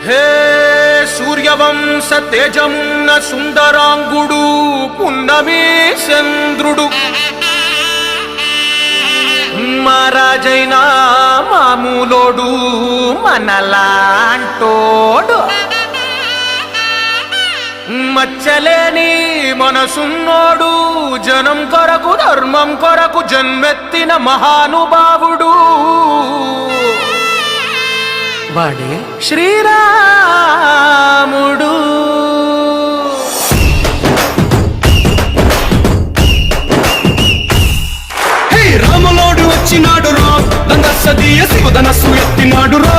హే సూర్యవంశ తేజమున్న సుందరాంగుడు పున్నమి చంద్రుడు మహారాజైనా మామూలోడు మనలాంటోడు మచ్చలేని మనసున్నోడు జనం కొరకు ధర్మం కొరకు జన్మెత్తిన మహానుభావుడు వాడే శ్రీరాముడు. రాములోడు వచ్చినాడు రా దంగ సదీయ శివధనస్సు ఎత్తినాడు రా